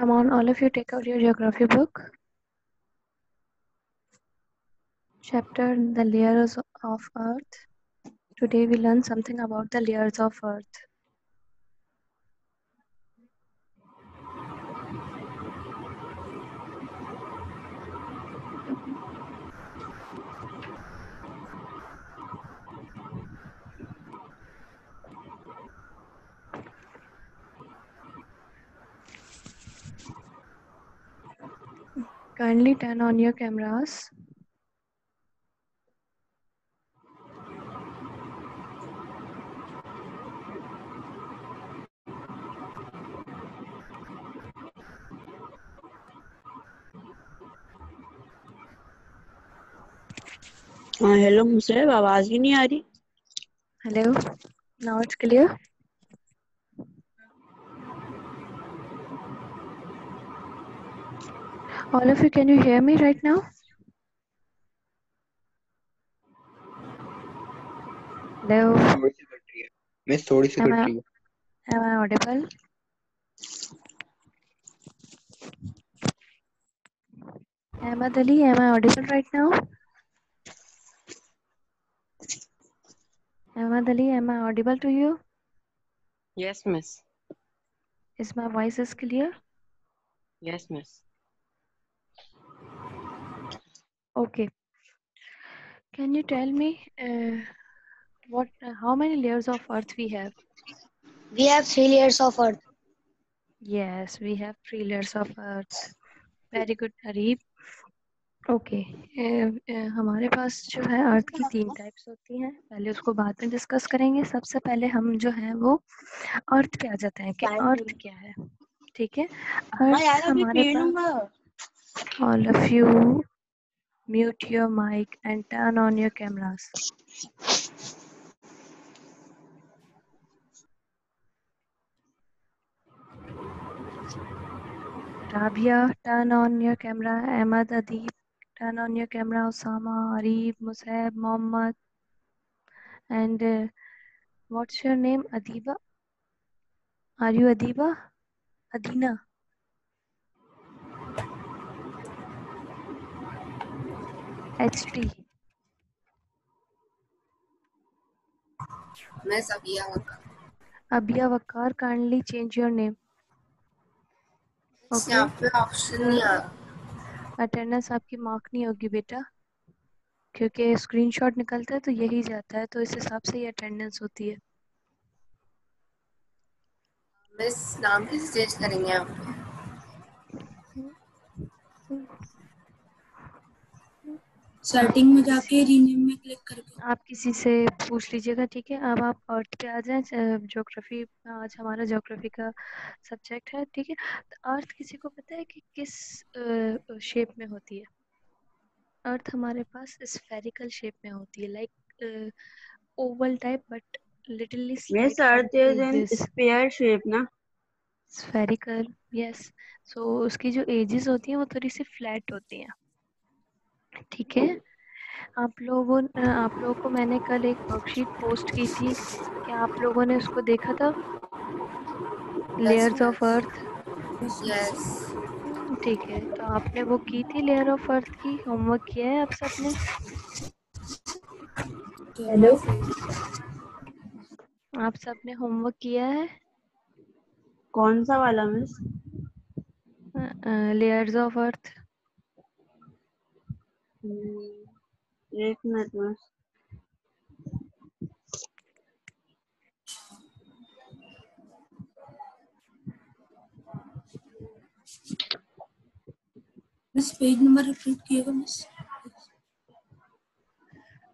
Come on, all of you, take out your geography book. Chapter The Layers of Earth. Today we learn something about the layers of Earth. Kindly turn on your cameras. हाँ hello मुझसे आवाज ही नहीं आ रही. Hello. Now it's clear. All of you, can you hear me right now? Hello. थोड़ी सी cut रही है. Am I audible? Ahmad Ali, am I audible right now? Ahmad Ali, am I audible to you? Yes, miss. Is my voice is clear? Yes, miss. Okay. Can you tell me how many layers of Earth we have? We have 3 layers of Earth. Yes, we have 3 layers of Earth. Very good, Arif. Okay हमारे पास जो है अर्थ की 3 types होती हैं. पहले उसको बाद में डिस्कस करेंगे. सबसे पहले हम जो है वो अर्थ पे आ जाते हैं कि अर्थ क्या है. ठीक है. अर्थ हमारे पास. All of you mute your mic and turn on your cameras. Rabia, turn on your camera. Ahmad, Adib, turn on your camera. Osama, Arif, Musab, Mohammed, and what's your name? Adiba? Are you Adiba? Adina? HT. Miss Abia. Abia Wakar, kindly change your name. Okay. यहाँ पे option नहीं आ रहा. Attendance आपकी mark नहीं होगी बेटा, क्योंकि screenshot निकलता है तो यही जाता है, तो इस हिसाब से ही अटेंडेंस होती है. मिस नाम कैसे चेंज करेंगे आप? सेटिंग में जाके रीनेम में क्लिक करके आप किसी से पूछ लीजिएगा. ठीक है. अब आप अर्थ पे आ जाएं. ज्योग्राफी, आज हमारा ज्योग्राफी का सब्जेक्ट है. ठीक है. तो अर्थ किसी को पता है कि किस शेप में होती है? अर्थ हमारे पास स्फेरिकल शेप में होती है, like oval type but littlely Miss slight Earth is in edges. sphere shape ना. Spherical, yes. सो उसकी जो एजेस होती हैं वो थोड़ी सी फ्लैट होती हैं. ठीक है. आप लोगों को मैंने कल एक वर्कशीट पोस्ट की थी. क्या आप लोगों ने उसको देखा था? Layers of earth. यस. ठीक है. तो आपने वो की थी लेयर ऑफ अर्थ की. होमवर्क किया है आप सबने? हेलो आप सबने होमवर्क किया है? कौन सा वाला मिस? Layers of Earth. एक minute miss. Miss page number repeat कीजिएगा मिस.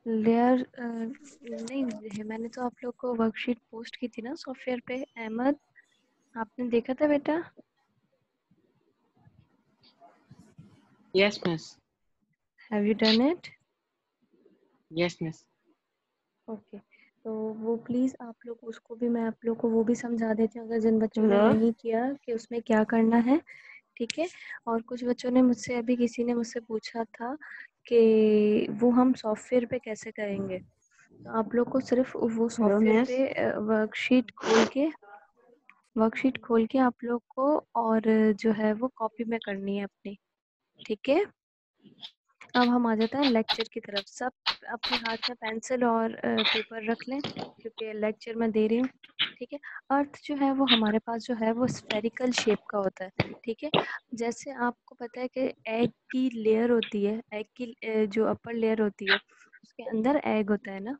लेयर नहीं है. मैंने तो आप लोग को वर्कशीट पोस्ट की थी ना सॉफ्टवेयर पे. अहमद, आपने देखा था बेटा? Yes, miss. Have you done it? Yes, miss. Okay. तो वो प्लीज़ आप लोग उसको भी, मैं आप लोग को वो भी समझा देती हूँ अगर जिन बच्चों ने Hello? नहीं किया कि उसमें क्या करना है. ठीक है. और कुछ बच्चों ने मुझसे, अभी किसी ने मुझसे पूछा था कि वो हम सॉफ्टवेयर पे कैसे करेंगे. तो आप लोग को सिर्फ वो सॉफ्टवेयर miss. पे वर्कशीट खोल के वर्कशीट खोल के आप लोग को और जो है वो कॉपी में करनी है अपनी, ठीक है। अब हम आ जाते हैं लेक्चर की तरफ। सब अपने हाथ में पेंसिल और पेपर रख लें क्योंकि लेक्चर मैं दे रही हूँ, ठीक है। अर्थ जो है वो हमारे पास जो है वो स्फेरिकल शेप का होता है, ठीक है। जैसे आपको पता है कि एग की लेयर होती है, एग की जो अपर लेयर होती है उसके अंदर एग होता है ना,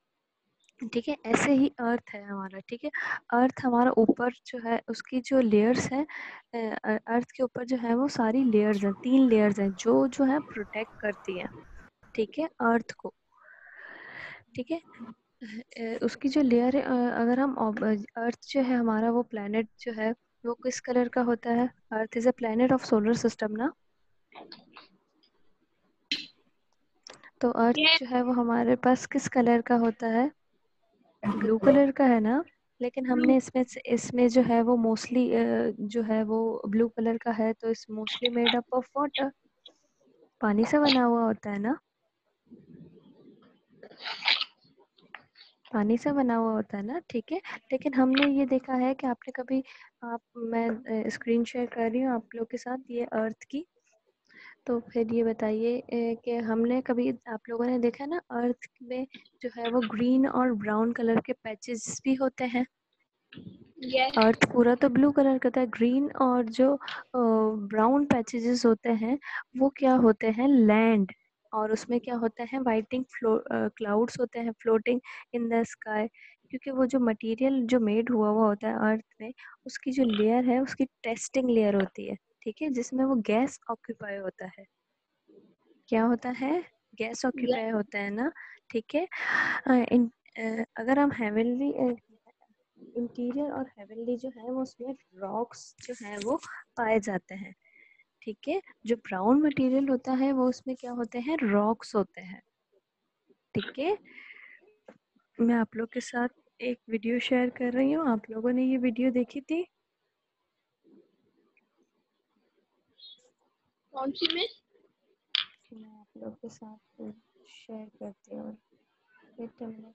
ठीक है। ऐसे ही अर्थ है हमारा, ठीक है। अर्थ हमारा ऊपर जो है उसकी जो लेयर्स है, अर्थ के ऊपर जो है वो सारी लेयर्स हैं, 3 लेयर्स हैं जो जो है प्रोटेक्ट करती हैं, ठीक है, अर्थ को, ठीक है। उसकी जो लेयर है, अगर हम अर्थ जो है हमारा वो प्लेनेट जो है वो किस कलर का होता है? Earth is a planet of solar system ना, तो अर्थ जो है वो हमारे पास किस कलर का होता है? ब्लू कलर का है ना। लेकिन हमने इसमें जो है वो मोस्टली जो है वो ब्लू कलर का है, तो इस mostly made up of water, पानी से बना हुआ होता है ना, पानी से बना हुआ होता है ना, ठीक है। लेकिन हमने ये देखा है कि आपने कभी मैं स्क्रीन शेयर कर रही हूँ आप लोग के साथ ये अर्थ की, तो फिर ये बताइए कि हमने कभी आप लोगों ने देखा है ना अर्थ में जो है वो ग्रीन और ब्राउन कलर के पैचेस भी होते हैं। अर्थ पूरा तो ब्लू कलर का था, ग्रीन और जो ब्राउन पैचेस होते हैं वो क्या होते हैं? लैंड। और उसमें क्या होता है? वाइटिंग क्लाउड्स होते हैं फ्लोटिंग इन द स्काई, क्योंकि वो जो मटेरियल जो मेड हुआ हुआ होता है अर्थ में, उसकी जो लेयर है उसकी टेस्टिंग लेयर होती है, ठीक है, जिसमें वो गैस ऑक्यूपाई होता है। क्या होता है? गैस ऑक्यूपाई होता है ना, ठीक है। अगर हम हेवनली इंटीरियर और हेवनली जो है वो उसमें रॉक्स जो है वो पाए जाते हैं, ठीक है। जो ब्राउन मटेरियल होता है वो उसमें क्या होते हैं? रॉक्स होते हैं, ठीक है। मैं आप लोग के साथ एक वीडियो शेयर कर रही हूँ, आप लोगों ने ये वीडियो देखी थी? कौन सी में? मैं आप लोग के साथ शेयर करती हूँ, वेट अ मिनट।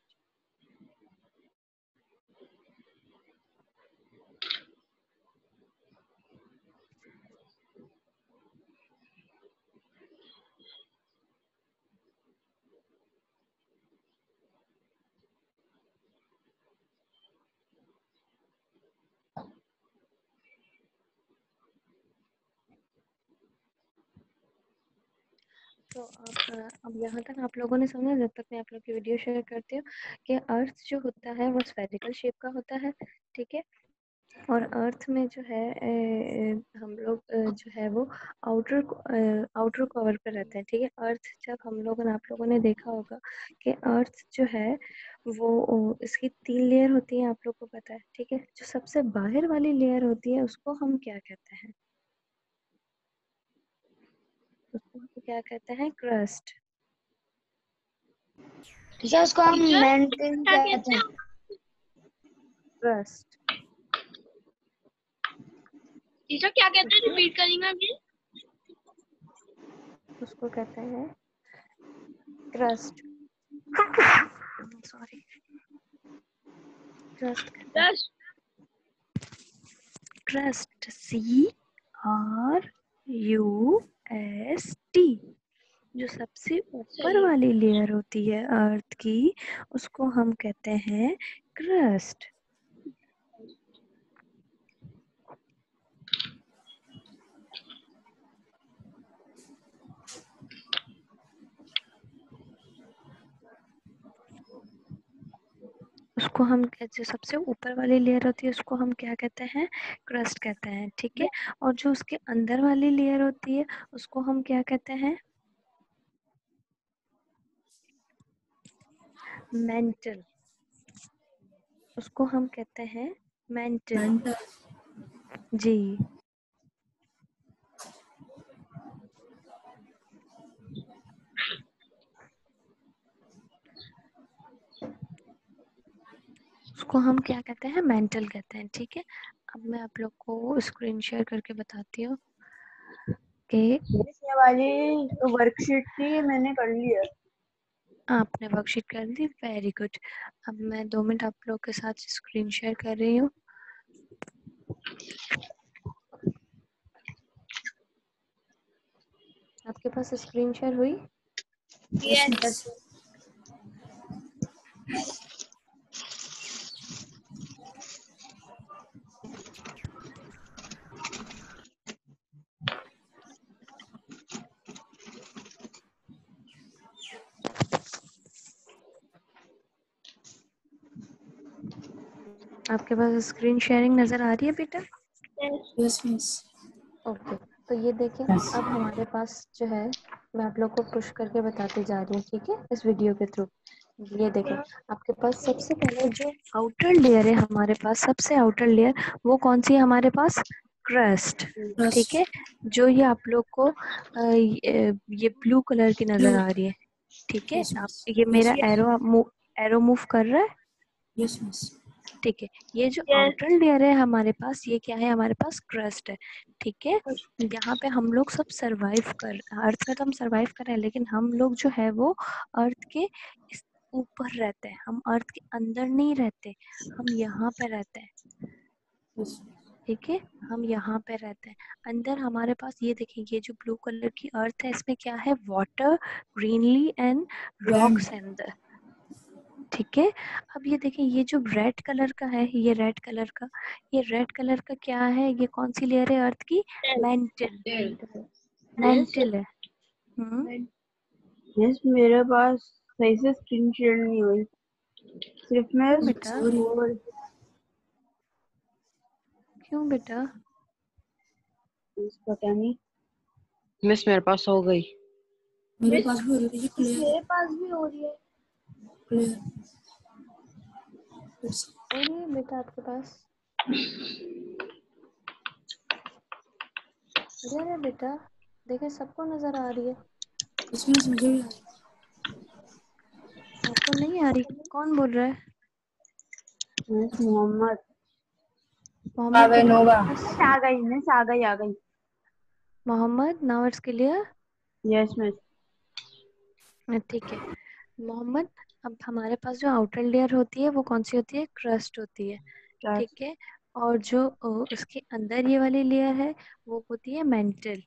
तो अब यहाँ तक आप लोगों ने समझा। जब तक मैं आप लोग की वीडियो शेयर करती हूँ कि अर्थ जो होता है वो स्फेरिकल शेप का होता है, ठीक है। और अर्थ में जो है हम लोग जो है वो आउटर कवर पे रहते हैं, ठीक है। अर्थ जब हम लोगों ने आप लोगों ने देखा होगा कि अर्थ जो है वो इसकी 3 लेयर होती है, आप लोग को पता है, ठीक है। जो सबसे बाहर वाली लेयर होती है उसको हम क्या कहते हैं? उसको हम क्या कहते हैं? क्रस्ट। टीचर उसको हम मेंटेन कहते हैं। क्रस्ट, टीचर क्या कहते हैं? रिपीट करेंगे अभी? उसको कहते हैं क्रस्ट, सॉरी, क्रस्ट कहते हैं। दस। Crust, CRUST। जो सबसे ऊपर सही है। वाली लेयर होती है अर्थ की उसको हम कहते हैं क्रस्ट। उसको हम जो सबसे ऊपर वाली लेयर होती है उसको हम क्या कहते हैं? क्रस्ट कहते हैं, ठीक है। और जो उसके अंदर वाली लेयर होती है उसको हम क्या कहते हैं? मेंटल। उसको हम कहते हैं मेंटल, जी। उसको हम क्या कहते हैं? मेंटल कहते हैं, ठीक है। अब मैं आप लोग को स्क्रीन शेयर करके बताती हूँ कि ये वाली तो वर्कशीट थी, मैंने कर ली है। आपने वर्कशीट कर दी, वेरी गुड। अब मैं 2 मिनट आप लोग के साथ स्क्रीन शेयर कर रही हूँ। आपके पास स्क्रीन शेयर हुई? Yes. आपके पास स्क्रीन शेयरिंग नजर आ रही है बेटा? Yes miss. ओके, तो ये देखें अब हमारे पास जो है, मैं आप लोग को पुश करके बताती जा रही हूँ, ठीक है, इस वीडियो के थ्रू। ये देखें आपके पास सबसे पहले जो आउटर लेयर है हमारे पास, सबसे आउटर लेयर वो कौन सी है हमारे पास? क्रस्ट, ठीक है, जो ये आप लोग को ये ब्लू कलर की नजर आ रही है, ठीक है। आप ये मेरा एरो मूव कर रहा है, यस मिस। ठीक है। ये जो Yes. आउटर लेयर है हमारे पास, ये क्या है? हमारे पास क्रस्ट है, ठीक है। यहाँ पे हम लोग सब सरवाइव कर, अर्थ में तो हम सरवाइव कर रहे हैं, लेकिन हम लोग जो है वो अर्थ के ऊपर रहते हैं, हम अर्थ के अंदर नहीं रहते, हम यहाँ पे रहते हैं, ठीक है, हम यहाँ पे रहते हैं। अंदर हमारे पास ये देखिए, ये जो ब्लू कलर की अर्थ है, इसमें क्या है? वाटर, ग्रीनली एंड रॉक्स अंदर, ठीक है। अब ये देखिए, ये जो रेड कलर का है, ये रेड कलर का, ये रेड कलर का क्या है? ये कौन सी लेयर है अर्थ की? मेंटल, मेंटल है। यस, मेरे पास सही से स्क्रीन शेयर नहीं हुई, सिर्फ मैं क्यों बेटा? और क्यों बेटा? पता नहीं। मिस मेरे पास हो गई। मेरे पास भी हो रही है क्लियर मेरे पास भी हो रही है। क्लियर। और ये बेटा आपके पास क्लियर है बेटा? देखिए सबको नजर आ रही है, इसमें मुझे भी आ रही आपको नहीं आ रही? कौन बोल रहा है? यस, मोहम्मद मोहम्मद के पास आ गई, मिस आ गई। Mohammad, now it's clear? Yes miss. ठीक है मोहम्मद, अब हमारे पास जो आउटर लेयर होती है वो कौन सी होती है? क्रस्ट होती है, ठीक है। और जो उसके अंदर ये वाली लेयर है वो होती है मेंटल,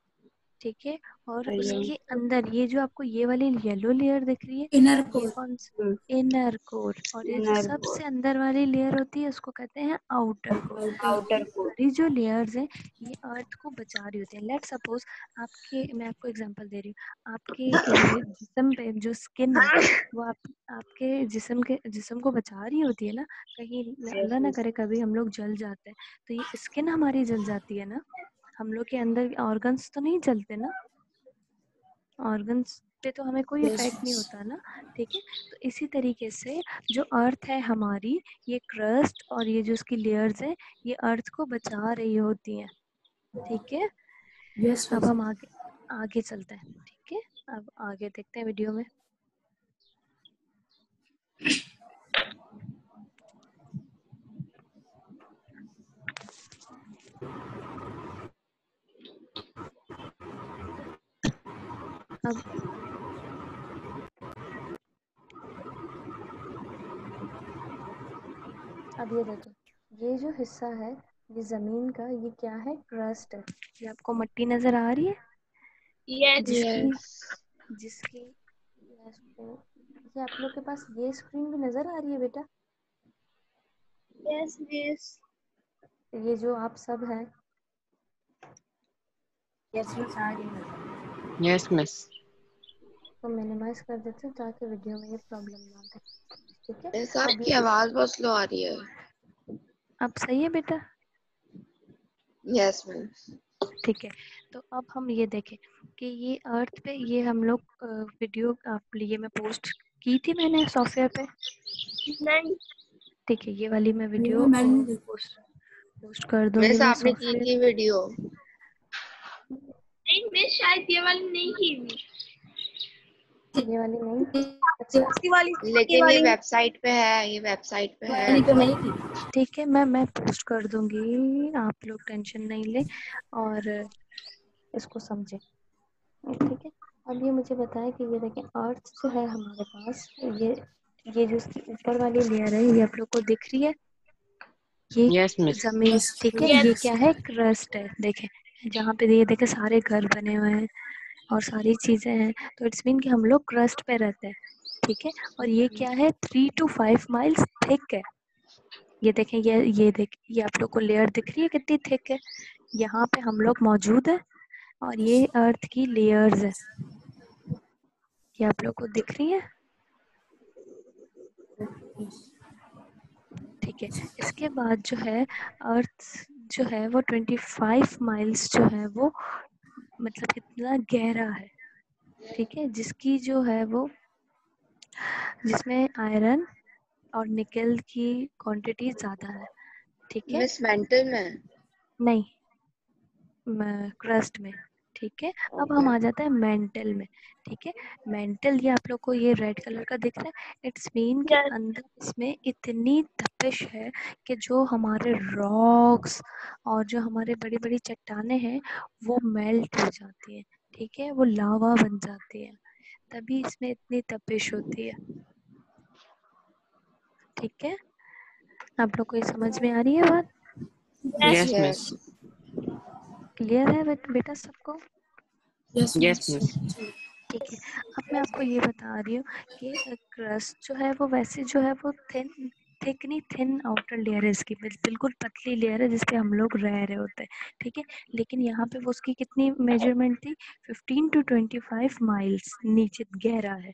ठीक है। और उसके अंदर ये जो आपको ये वाली येलो लेयर दिख रही है, इनर ये कोर। कौन सी? Inner core. और ये जो सबसे अंदर वाली लेयर होती है उसको कहते हैं आउटर कोर। Outer core. सारी जो लेयर्स हैं ये अर्थ को बचा रही होती है। लेट सपोज आपके, मैं आपको एग्जांपल दे रही हूँ, आपके जिस्म पे जो स्किन है वो आपके जिस्म को बचा रही होती है ना। कहीं अल्लाह ना करे कभी हम लोग जल जाते हैं तो ये स्किन हमारी जल जाती है ना, हम लोग के अंदर ऑर्गन्स तो नहीं जलते ना, ऑर्गन्स पे तो हमें कोई इफेक्ट नहीं होता ना, ठीक है। तो इसी तरीके से जो अर्थ है हमारी, ये क्रस्ट और ये जो उसकी लेयर्स है ये अर्थ को बचा रही होती हैं, ठीक है। यस अब हम आगे चलते हैं, ठीक है। अब आगे देखते हैं वीडियो में। अब ये देखो, ये जो हिस्सा है ये जमीन का, ये क्या है? क्रस्ट है। ये आपको मट्टी नजर आ रही है? Yes. जिसकी ये आप लोग के पास ये स्क्रीन भी नजर आ रही है बेटा? Yes, miss. ये जो आप सब हैं, यस मिस। तो मिनिमाइज कर देते हैं ताकि वीडियो में ये प्रॉब्लम ना आए, ठीक है। मिस आपकी आवाज बहुत स्लो आ रही है। अब सही है बेटा? Yes miss. ठीक है, तो अब हम ये देखें कि ये अर्थ पे ये हम लोग वीडियो आप लिए मैं पोस्ट की थी मैंने सॉफ्टवेयर पे, नहीं। ठीक है। ये वाली मैं वीडियो मैंने पोस्ट कर दूंगी मिस मैं आपने की सॉफ्टवेयर। थी वीडियो। नहीं मिस, शायद ये वाली नहीं की हुई। ये वाली नहीं, अच्छा लेकिन ये वेबसाइट पे है, ये वेबसाइट पे है। तो नहीं की। ठीक है, मैं पोस्ट कर दूंगी, आप लोग टेंशन नहीं ले और इसको समझे, ठीक है। अब ये मुझे बताएं कि ये देखें अर्थ जो है हमारे पास, ये जो इसकी ऊपर वाली लेयर है ये आप लोग को दिख रही है, ये यस मिस। जमीन, ठीक है। ये क्या है? क्रस्ट है, देखें जहाँ पे ये देखें सारे घर बने हुए हैं, और सारी चीजें हैं, तो इट्स मीन कि हम लोग क्रस्ट पे रहते हैं, ठीक है। और ये क्या है, 3 to 5 माइल्स थिक है। ये देखें, ये आप लोग को लेयर दिख रही है कितनी थिक है। यहाँ पे हम लोग मौजूद है और ये अर्थ की लेयर्स है, ये आप लोग को दिख रही है, ठीक है। इसके बाद जो है अर्थ जो है वो 25 माइल्स जो है वो मतलब कितना गहरा है, ठीक है, जिसकी जो है वो जिसमें आयरन और निकल की क्वांटिटी ज्यादा है, ठीक है। मिस मेंटल में नहीं, क्रस्ट में, ठीक है। अब हम आ जाते हैं मेंटल में, ठीक है। मेंटल, ये आप लोग को ये रेड कलर का दिख रहा है, इट्स मीन कि Yes. अंदर इसमें इतनी तपिश है कि जो हमारे रॉक्स और जो हमारे बड़ी बड़ी चट्टाने हैं वो मेल्ट हो जाती है, ठीक है, वो लावा बन जाती है, तभी इसमें इतनी तपिश होती है, ठीक है। आप लोग को ये समझ में आ रही है बात, यस मिस। क्लियर है बेटा सबको? Yes yes miss. ठीक है। अब मैं आपको ये बता रही हूँ कि क्रस्ट जो है वो वैसे जो है वो थिन आउटर लेयर है इसकी, बिल्कुल पतली लेयर है जिसपे हम लोग रह रहे होते हैं, ठीक है। लेकिन यहाँ पे वो उसकी कितनी मेजरमेंट थी, 15 to 25 माइल्स नीचे गहरा है,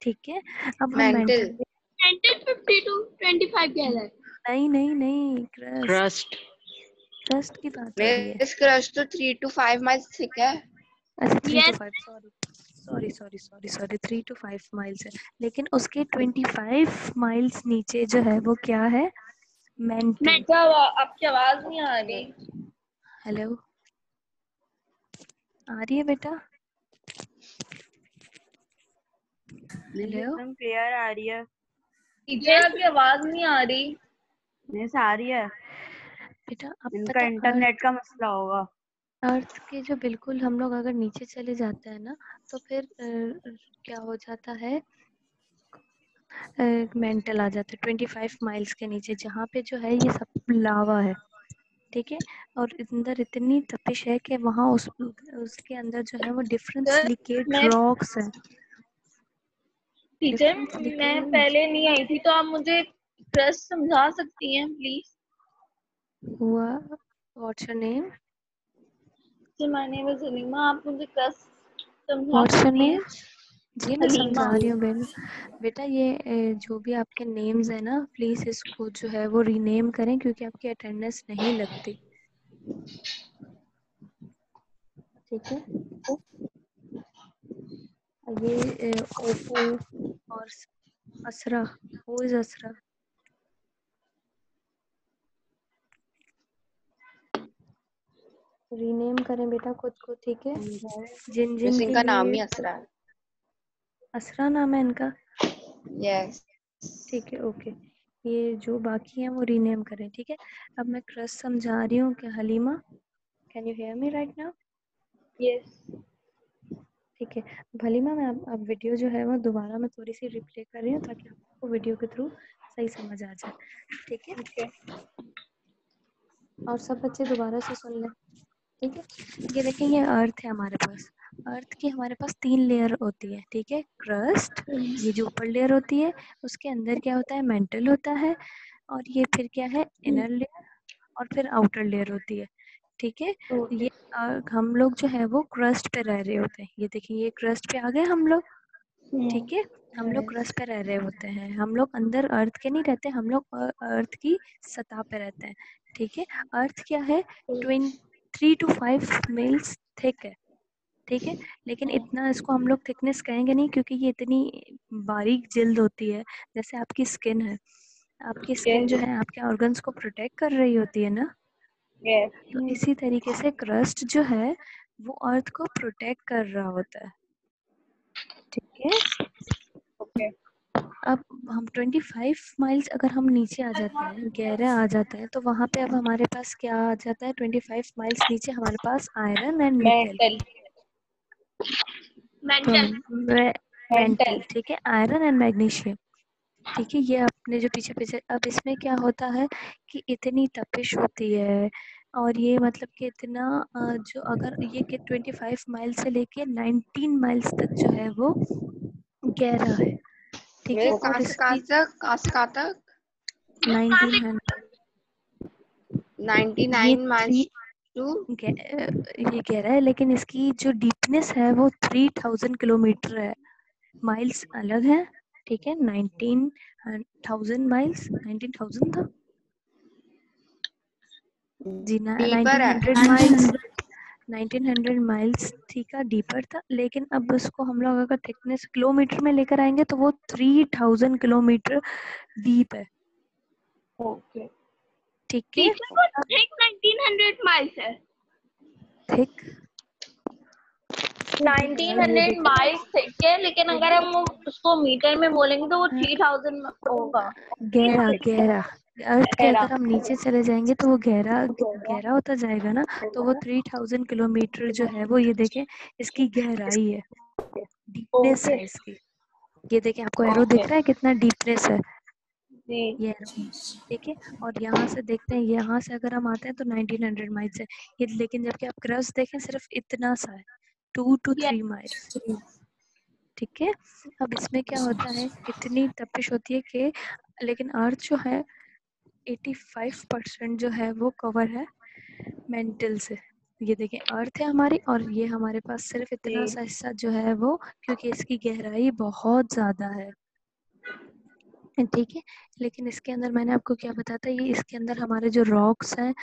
ठीक है। अब हम मेंटल मेंटल, 50 to 25 कह रहा है। नहीं क्रस्ट क्रस्ट। क्रस्ट की बात हो रही है। मिस क्रस्ट तो 3 to 5 miles थिक है। अच्छा 3 to Yes. 5, sorry 3 to 5 miles है, लेकिन उसके 25 माइल्स नीचे जो है वो क्या है, मेंटल। आपकी आवाज नहीं आ रही। हेलो, आ रही है बेटा? हेलो, एकदम क्लियर आ रही है। टीचर आपकी आवाज नहीं आ रही। मिस आ रही है। बेटा अब इनका पता इंटरनेट का मसला होगा। अर्थ के जो बिल्कुल हम लोग अगर नीचे चले जाते हैं ना तो फिर क्या हो जाता है, मेंटल आ जाता है 25 माइल्स के नीचे, जहाँ पे जो है ये सब लावा है, ठीक है। और अंदर इतनी तपिश है कि वहाँ उसके अंदर जो है वो डिफरेंट सर, सिलिकेट मैं रॉक्स है। टीचर डिफरेंट मैं सिलिकेट पहले नहीं आई थी तो आप मुझे क्रस्ट समझा सकती हैं प्लीज? हुआ। What's your name? जी माय नेम इज हलीमा। आप मुझे क्रस्ट समझा व्हाट्स योर सकती हैं? नेम? जी मैं हलीमा। समझा रही हूँ बेटा ये जो भी आपके नेम्स है ना प्लीज इसको जो है वो रीनेम करें क्योंकि आपकी अटेंडेंस नहीं लगती, ठीक है। ये ओफो और असरा, हु इज असरा? रीनेम करें बेटा खुद को, ठीक है। जिन जिन मिस के इनका नाम लिए ही असरा है। असरा नाम है इनका, यस ठीक है, ओके। ये जो बाकी हैं वो रीनेम करें, ठीक है। अब मैं क्रस्ट समझा रही हूँ कि Halima, can you hear me right now? Yes. ठीक है। हलीमा मैं अब वीडियो जो है वो दोबारा मैं थोड़ी सी रिप्ले कर रही हूँ ताकि आपको वीडियो के थ्रू सही समझ आ जाए, ठीक है। ओके। और सब बच्चे दोबारा से सुन लें, ठीक है। ये देखिए ये अर्थ है हमारे पास, अर्थ की हमारे पास 3 लेयर होती है, ठीक है। क्रस्ट, ये जो ऊपर लेयर होती है, उसके अंदर क्या होता है, मेंटल होता है, और ये फिर क्या है, इनर लेयर, और फिर आउटर लेयर होती है, ठीक है। ये हम लोग जो है वो क्रस्ट पे रह रहे होते हैं, ये देखिए ये क्रस्ट पे आ गए हम लोग, ठीक है। हम लोग क्रस्ट पे रह रहे होते हैं, हम लोग अंदर अर्थ के नहीं रहते, हम लोग अर्थ की सतह पे रहते हैं, ठीक है। अर्थ क्या है, 3 to 5 मील्स थिक है, ठीक है। लेकिन इतना इसको हम लोग थिकनेस कहेंगे नहीं क्योंकि ये इतनी बारीक जिल्द होती है, जैसे आपकी स्किन है, आपकी स्किन जो है आपके ऑर्गन्स को प्रोटेक्ट कर रही होती है ना, तो इसी तरीके से क्रस्ट जो है वो अर्थ को प्रोटेक्ट कर रहा होता है, ठीक है। ओके। अब हम 25 माइल्स अगर हम नीचे आ जाते हैं, गहरा आ जाते हैं, तो वहाँ पे अब हमारे पास क्या आ जाता है, 25 माइल्स नीचे हमारे पास आयरन एंड निकल, तो मेंटल, ठीक है, आयरन एंड मैग्नीशियम, ठीक है। ये अपने जो पीछे पीछे, अब इसमें क्या होता है कि इतनी तपिश होती है और ये मतलब कि इतना जो अगर ये कि 25 माइल से लेके 19 माइल्स तक जो है वो गहरा है, ठीक है। वो और कहाँ से कहाँ इसकी तक 1900 ये 99 माइल्स टू ये गहरा है, लेकिन इसकी जो डीपनेस है वो 3000 किलोमीटर है। माइल्स अलग है, ठीक है। 19,000 माइल्स, 19,000 था जी ना, डीपर है। 1900 माइल्स, 1900 माइल्स ठीक है, डीपर था। लेकिन अब उसको हम लोग अगर थिकनेस किलोमीटर में लेकर आएंगे तो वो 3000 किलोमीटर डीप है, ओके। ठीक है। टीचर वो थिक 1900 माइल्स है। थिक 1900 माइल्स थिक है, लेकिन अगर हम उसको मीटर में बोलेंगे तो वो 3000 होगा। गहरा गहरा अर्थ के गहरा। अगर हम नीचे चले जाएंगे तो वो गहरा गहरा होता जाएगा ना, तो वो 3000 किलोमीटर जो है वो, ये देखें इसकी गहराई है, डीपनेस है इसकी। ये देखें, आपको एरो दिख रहा है कितना डीपनेस है ये एरो, ठीक है। और यहाँ से देखते हैं, यहाँ से अगर हम आते हैं तो 1900 माइल्स है ये, लेकिन जबकि आप क्रस्ट देखें सिर्फ इतना सा है, 2 to 3 माइल्स, ठीक है। अब इसमें क्या होता है, इतनी तपिश होती है कि, लेकिन अर्थ जो है 85% जो है वो कवर है मेंटल से। ये देखें अर्थ है हमारी, और ये हमारे पास सिर्फ इतना सा हिस्सा जो है वो, क्योंकि इसकी गहराई बहुत ज्यादा है, ठीक है। लेकिन इसके अंदर मैंने आपको क्या बताया था, ये इसके अंदर हमारे जो रॉक्स हैं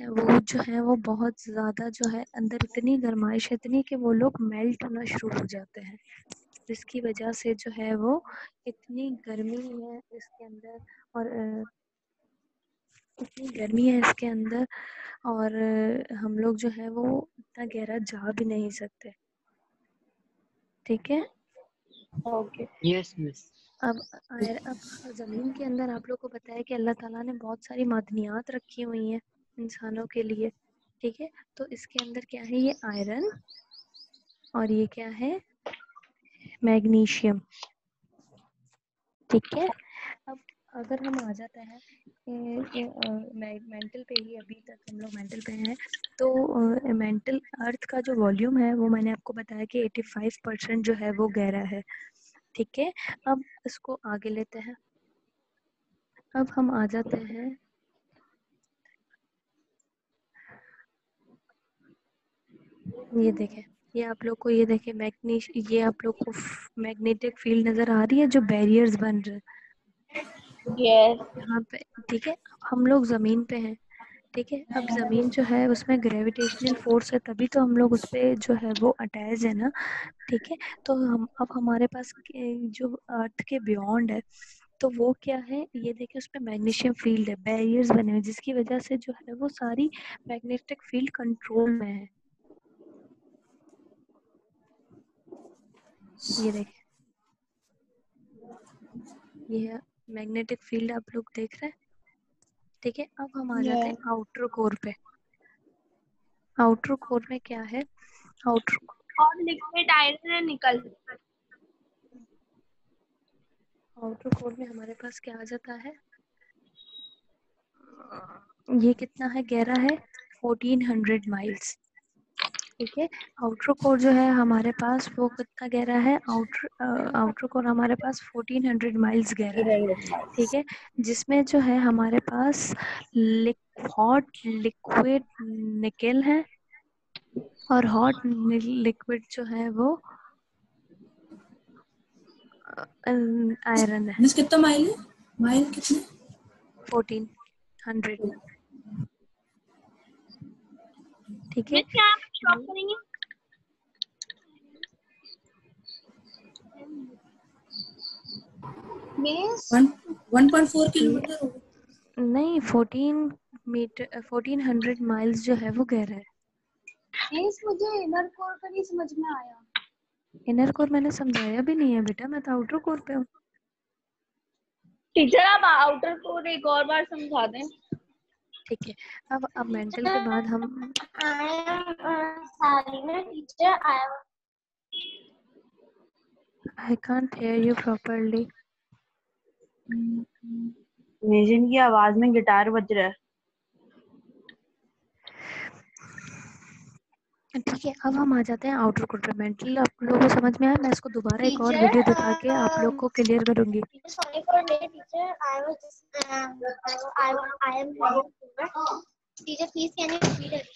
वो जो है वो बहुत ज़्यादा जो है अंदर इतनी गर्माइश है, इतनी कि वो लोग मेल्ट होना शुरू हो जाते हैं, जिसकी वजह से जो है वो इतनी गर्मी है इसके अंदर, और इतनी गर्मी है इसके अंदर, और हम लोग जो है वो इतना गहरा जा भी नहीं सकते, ठीक है। ओके। Yes, miss. अब ज़मीन के अंदर आप लोग को पता है कि अल्लाह ताला ने बहुत सारी मादनियात रखी हुई हैं इंसानों के लिए, ठीक है। तो इसके अंदर क्या है, ये आयरन, और ये क्या है, मैग्नीशियम, ठीक है। अब अगर हम आ जाते हैं मेंटल पे ही, अभी तक हम लोग मेंटल पे हैं, तो मेंटल अर्थ का जो वॉल्यूम है वो मैंने आपको बताया कि 85% जो है वो गहरा है, ठीक है। अब इसको आगे लेते हैं, अब हम आ जाते हैं ये देखें, ये आप लोग को, ये देखें ये आप लोग को मैग्नेटिक फील्ड नजर आ रही है जो बैरियर्स बन रहे हैं यहाँ पे, ठीक है। हम लोग जमीन पे हैं, ठीक है। अब जमीन जो है उसमें ग्रेविटेशनल फोर्स है, तभी तो हम लोग उस पे जो है वो अटैच है ना, ठीक है। तो हम अब हमारे पास जो अर्थ के बियॉन्ड है, तो वो क्या है, ये देखिए उसमें मैग्नीशियम फील्ड है, बैरियर्स बने हुए, जिसकी वजह से जो है वो सारी मैग्नेटिक फील्ड कंट्रोल में है। ये देखिए, ये मैग्नेटिक फील्ड आप लोग देख रहे हैं, ठीक है। अब हम आ जाते हैं आउटर कोर पे। आउटर कोर में क्या है, आउटर और लिक्विड आयरन है निकल। कोर में हमारे पास क्या आ जाता है, ये कितना है, गहरा है 1400 माइल्स, ठीक है। आउटर कोर जो है हमारे पास वो कितना गहरा है, आउटर कोर हमारे पास 1400 माइल्स गहरा है, ठीक है। जिसमें जो है हमारे पास हॉट लिक्विड निकल है, और हॉट लिक्विड जो है वो आयरन है। मिस कितना माइल है? माइल कितने? 1400, ठीक है। मिस क्या आप स्टॉप करेंगे? मिस 1.4 किलोमीटर होगा। नहीं, 1400 माइल्स जो है वो गहरा है। मिस मुझे इनर कोर का नहीं समझ में आया। इनर कोर मैंने समझाया भी नहीं है बेटा, मैं तो आउटर कोर पे हूँ। टीचर आप आउटर कोर एक और बार समझा दें। ठीक है। अब मेंटल के बाद हम टीचर आया। I can't hear you properly. मेजन की आवाज में गिटार बज रहा है। ठीक है, अब हम आ जाते हैं आउटर कोर पे। मेंटल आप लोगों को समझ में आया? मैं इसको दोबारा एक और वीडियो दिखा के आप लोग को क्लियर करूंगी। Sorry for late, teacher. I was just I am ready. Teacher, please can you repeat it?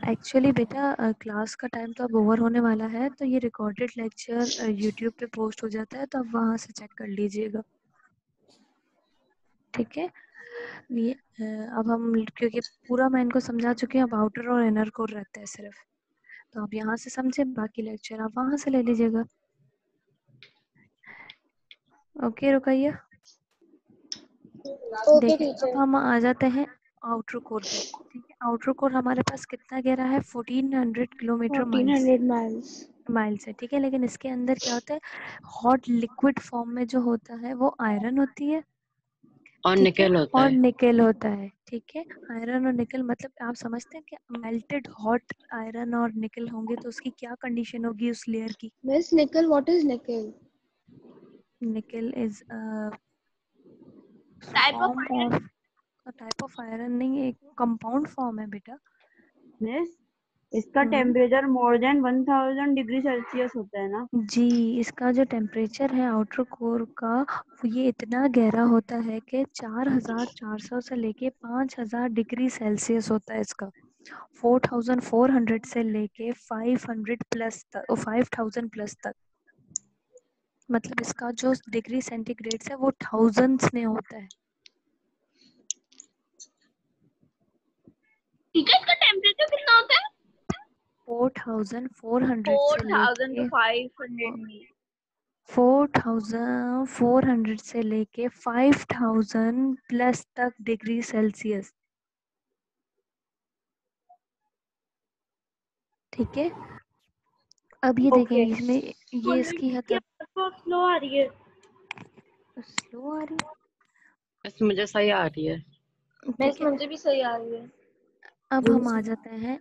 Actually बेटा क्लास का टाइम तो अब ओवर होने वाला है, तो ये रिकॉर्डेड लेक्चर यूट्यूब पे पोस्ट हो जाता है, तो आप वहाँ से चेक कर लीजिएगा। ठीक है, ये अब हम क्योंकि पूरा मैं इनको समझा चुकी हूँ, अब आउटर और इनर कोर रहता है सिर्फ, तो आप यहाँ से समझे, बाकी लेक्चर आप वहाँ से ले लीजिएगा। ओके रुकैया। देखिए अब हम आ जाते हैं आउटर कोर पे। ठीक है, आउटर कोर हमारे पास कितना गहरा है? 1400 किलोमीटर 1400 माइल्स है। ठीक है, लेकिन इसके अंदर क्या होता है? हॉट लिक्विड फॉर्म में जो होता है वो आयरन होती है, और ठीक है, निकल होता और है। निकेल होता है। ठीक है, आयरन और निकेल मतलब आप समझते हैं कि मेल्टेड हॉट आयरन और निकेल होंगे तो उसकी क्या कंडीशन होगी उस लेयर की? Miss Nickel, what is nickel? Nickel is type of form of type of iron नहीं, एक कंपाउंड फॉर्म है बेटा। मिस इसका temperature more than 1000 degree Celsius होता है ना? जी, इसका जो टेम्परेचर है आउटर कोर का वो ये इतना गहरा होता है कि 4400 से लेके 5000 डिग्री सेल्सियस होता है इसका। 4400 से लेके 500 प्लस तक, 5000 प्लस तक, मतलब इसका जो डिग्री सेंटीग्रेड है वो थाउजेंड्स में होता है। ठीक है, इसका टेम्परेचर कितना होता है? 4400 से 4000 to लेके 500 में। 4400 से लेके 5000 प्लस तक डिग्री सेल्सियस। ठीक है, अब ये देखें इसमें ये इसकी है तो स्लो आ रही है। स्लो आ रही है। बस मुझे सही आ रही है। ठीक है, मुझे भी सही आ रही है। अब हम आ जाते हैं।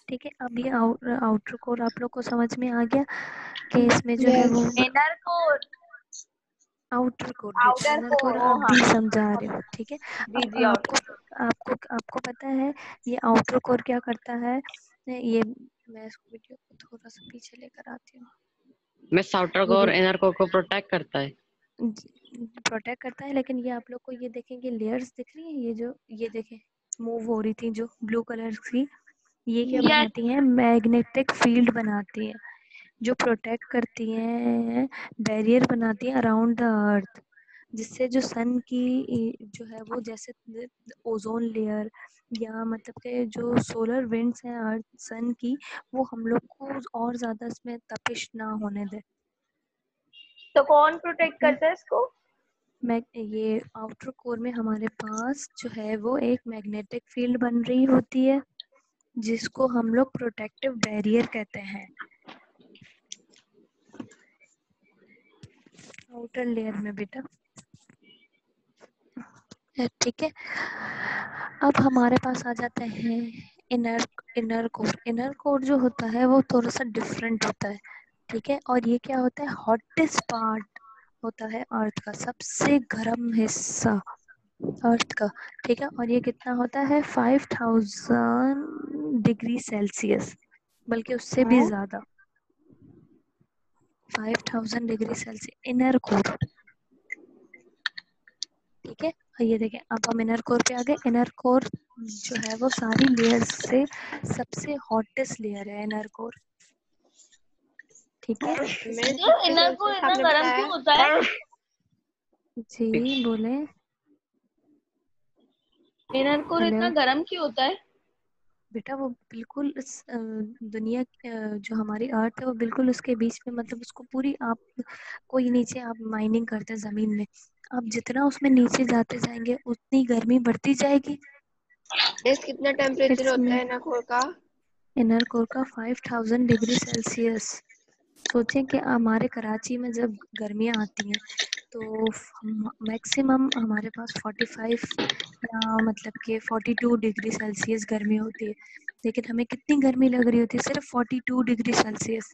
ठीक है, अब ये आउटर कोर आप लोग को समझ में आ गया कि इसमें जो है वो inner core, outer core, outer inner core core, आप हाँ भी समझा रहे हो। ठीक है, जी अब जी आपको आपको आपको पता है ये आउटर कोर क्या करता है? ये मैं इस वीडियो को थोड़ा सा पीछे लेकर आती हूँ। Miss outer core inner core को प्रोटेक्ट करता है। प्रोटेक्ट करता है, लेकिन ये आप लोग को ये देखेंगे लेयर्स दिख रही है, ये जो ये देखें मूव हो रही थी जो ब्लू कलर की, ये क्या Yes. बनाती हैं? मैग्नेटिक फील्ड बनाती है जो प्रोटेक्ट करती हैं, बैरियर बनाती है अराउंड द अर्थ, जिससे जो सन की जो है वो जैसे ओजोन लेयर या मतलब के जो सोलर विंड्स हैं अर्थ सन की, वो हम लोग को और ज्यादा इसमें तपिश ना होने दे। तो कौन प्रोटेक्ट करता है इसको? ये आउटर कोर में हमारे पास जो है वो एक मैग्नेटिक फील्ड बन रही होती है जिसको हम लोग प्रोटेक्टिव बैरियर कहते हैं आउटर लेयर में बेटा। ठीक है, अब हमारे पास आ जाते हैं inner inner core. Inner core जो होता है वो थोड़ा सा डिफरेंट होता है। ठीक है, और ये क्या होता है? हॉटेस्ट पार्ट होता है अर्थ का, सबसे गर्म हिस्सा अर्थ का। ठीक है, और ये कितना होता है? 5000 डिग्री सेल्सियस, बल्कि उससे भी ज्यादा, 5000 डिग्री सेल्सियस इनर कोर। ठीक है, और ये देखें अब हम इनर कोर पे आ गए। इनर कोर जो है वो सारी लेयर्स से सबसे हॉटेस्ट लेयर है इनर कोर। ठीक है, इनर कोर इतना गर्म क्यों होता है? जी बोले। इनर कोर हेलो इतना गर्म क्यों होता है? बेटा, वो बिल्कुल दुनिया जो हमारी अर्थ है वो बिल्कुल उसके बीच में, मतलब उसको पूरी आप कोई नीचे आप माइनिंग करते हैं जमीन में, आप जितना उसमें नीचे जाते जाएंगे उतनी गर्मी बढ़ती जाएगी। कितना टेम्परेचर होता है ना कोर का? इनर कोर का 5000 डिग्री सेल्सियस। सोचें कि हमारे कराची में जब गर्मियाँ आती हैं तो मैक्सिमम हमारे पास 45 या मतलब कि 42 डिग्री सेल्सियस गर्मी होती है, लेकिन हमें कितनी गर्मी लग रही होती है? सिर्फ 42 डिग्री सेल्सियस।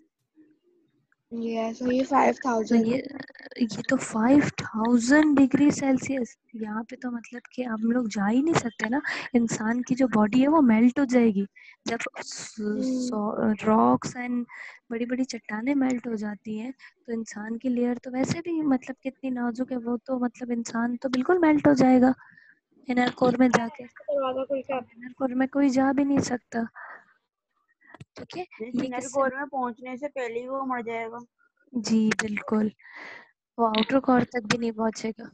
Yes, so ये तो 5000 ये तो 5000 डिग्री सेल्सियस। यहाँ पे तो मतलब कि हम लोग जा ही नहीं सकते ना। इंसान की जो बॉडी है वो मेल्ट हो जाएगी जब रॉक्स एंड बड़ी बड़ी चट्टानें मेल्ट हो जाती हैं। तो इंसान की लेयर तो वैसे भी मतलब कितनी नाजुक है, वो तो मतलब इंसान तो बिल्कुल मेल्ट हो जाएगा इनर कोर में जाके। इनर कोर में कोई जा भी नहीं सकता। ठीक है, ये इनर किससे? कोर में पहुंचने से पहले ही वो मर जाएगा। जी बिल्कुल, वो आउटर कोर तक भी नहीं पहुंचेगा,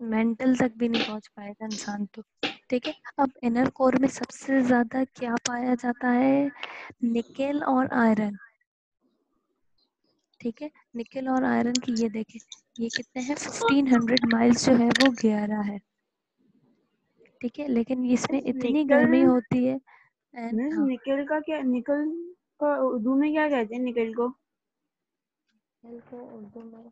मेंटल तक भी नहीं पहुंच पाएगा इंसान तो। ठीक है, अब इनर कोर में सबसे ज्यादा क्या पाया जाता है? निकेल और आयरन। ठीक है, निकेल और आयरन की ये देखें, ये कितने हैं? 1500 माइल्स जो है वो गहरा है। ठीक है, लेकिन इसमें इतनी निकल गर्मी होती है एंड हाँ, निकल का क्या, निकल का उर्दू में क्या कहते हैं निकल को? निकेल को उर्दू में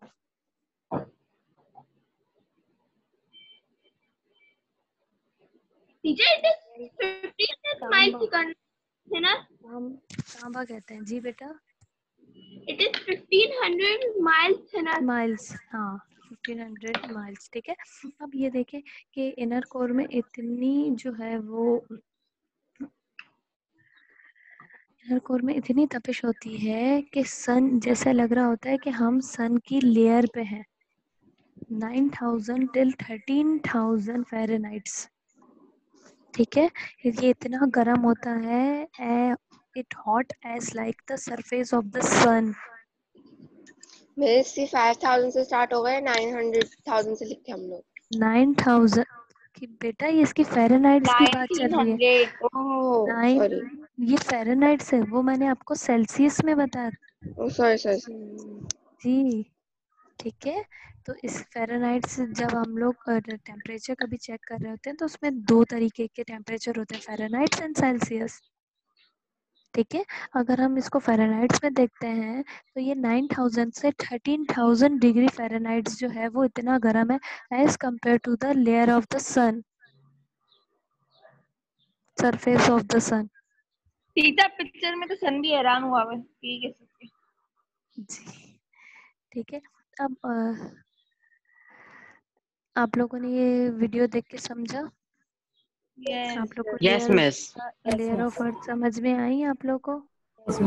टीचर इट इज 1500 माइल्स तांबा, है ना? तांबा कहते हैं जी बेटा। इट इज 1500 माइल्स है ना? माइल्स, हाँ 1500 माइल्स। ठीक है, अब ये देखें कि इनर कोर में इतनी जो है वो इनर कोर में इतनी तपिश होती है कि सन जैसा लग रहा होता है कि हम सन की लेयर पे हैं। 9000 टिल 13000 फ़ारेनहाइट्स। ठीक है, ये इतना गर्म होता है, it hot as like the surface of the sun. मेरे से 5000 से स्टार्ट हो गए, 900,000 से लिखे हम लोग। 9000 की बेटा, ये इसकी फ़ारेनहाइट्स की बात चल रही है। 1900 ओह नाइन, सॉरी, ये फ़ारेनहाइट्स है, वो मैंने आपको सेल्सियस में बताया ओह सॉरी जी। ठीक है, तो इस फ़ारेनहाइट से जब हम लोग टेम्परेचर कभी चेक कर रहे होते हैं तो उसमें 2 तरीके के टेम्परेचर होते हैं, फ़ारेनहाइट एंड सेल्सियस। ठीक है, अगर हम इसको फ़ारेनहाइट्स में देखते हैं तो ये 9000 से 13000 डिग्री फ़ारेनहाइट जो है वो इतना गर्म है as compare to the layer of the sun, surface of the sun. Teacher picture में तो सन भी हैरान हुआ है ठीक है सकते। जी ठीक है, अब आप लोगों ने ये वीडियो देख के समझा? आप लोग को Yes, miss. Layer of earth समझ में आई आप लोग को? Yes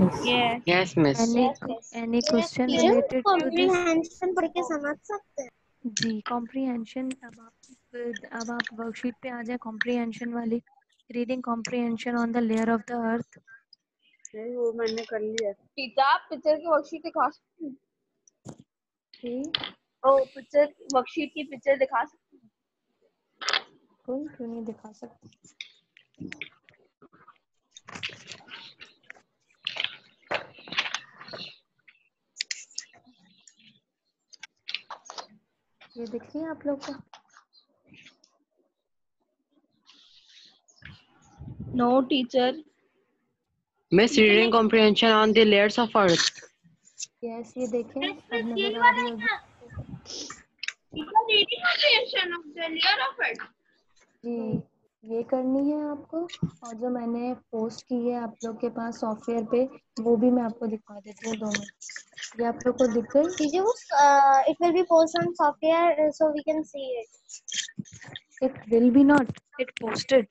Yes, miss. Any question teacher related to this? Comprehension पढ़ के समझ सकते हैं। जी कॉम्प्रिहेंशन, अब आप वर्कशीट पे आ जाए, कॉम्प्रिहेंशन वाली reading comprehension on the layer of the अर्थ। नहीं वो मैंने कर लिया। टीचर आप पिक्चर की वर्कशीट दिखा सकते हैं? जी ओ पिक्चर वर्कशीट की पिक्चर दिखा सकते हैं? क्यों नहीं दिखा सकते? ये दिख रही है आप लोग को? No teacher. Miss, reading comprehension on the layers of Earth. Yes, ये देखें, अब नजर आ रही होगी reading comprehension of the layer of Earth. जी। ये करनी है आपको, और जो मैंने पोस्ट की है आप लोग के पास सॉफ्टवेयर पे, वो भी मैं आपको दिखा देती हूँ दोनों। ये आप लोग को दिख गई? टीचर वो it will be posted on software so we can see it. It will be not, it posted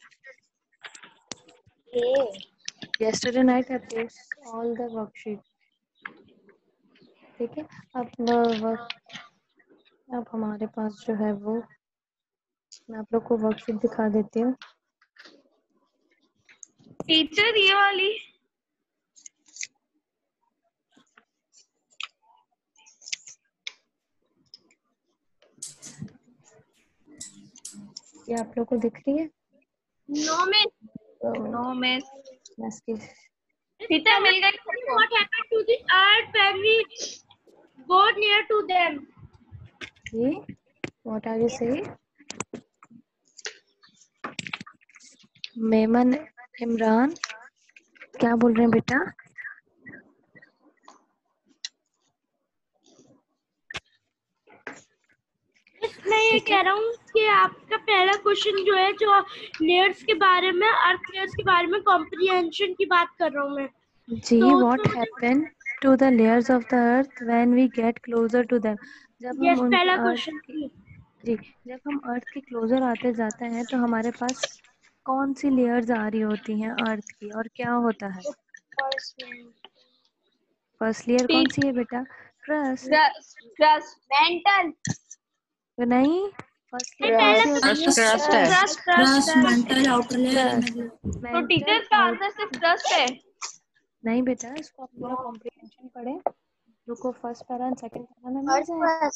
Okay. yesterday night I post all the worksheet। ठीक है, अब हमारे पास जो है वो, मैं आप लोग को वर्कशीट दिखा देती हूँ। टीचर ये वाली ये आप लोग को दिख रही है? नो मिस यस की टीचर मिल गई। What happened to the earth when we go near to them? जी, what are you saying? Memon Imran क्या बोल रहे हैं बेटा? मैं ये कह रहा हूँ कि आपका पहला क्वेश्चन जो है, जो लेयर्स के बारे में, अर्थ लेयर्स के बारे में कॉम्प्रिहेंशन की बात कर रहा हूँ मैं। जी, तो what happened to the layers of the earth when we get closer to them. जब Yes, हम उन पहला अर्थ क्वेश्चन की जी जब हम अर्थ के क्लोजर आते जाते हैं तो हमारे पास कौन सी लेयर्स आ रही होती हैं अर्थ की और क्या होता है? फर्स्ट लेयर कौन सी है बेटा? क्रस्ट। मेंटल तो नहीं, फर्स्ट लेयर कौन सी होती है? क्रस्ट है। Crust mantle outer layer crust. तो टीचर इसका आंसर सिर्फ क्रस्ट है। नहीं बेटा, इसको आप पूरा कॉम्प्रिहेंशन पढ़े। रुको, first para and second para में मिल जाएगा।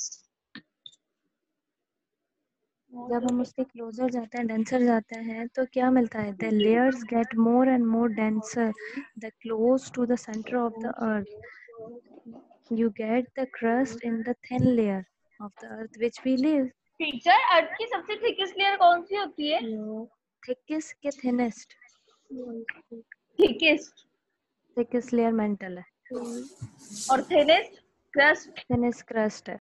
जब हम उसके क्लोजर जाते हैं, डेंसर जाते हैं, तो क्या मिलता है? The layers get more and more denser the close to the centre of the Earth. You get the crust in the thin layer of the Earth which we live. Teacher Earth की सबसे thickest layer कौन सी होती है? Thickest के thinnest? Thickest. Thickest layer mental है और thinnest crust. Thinnest crust है।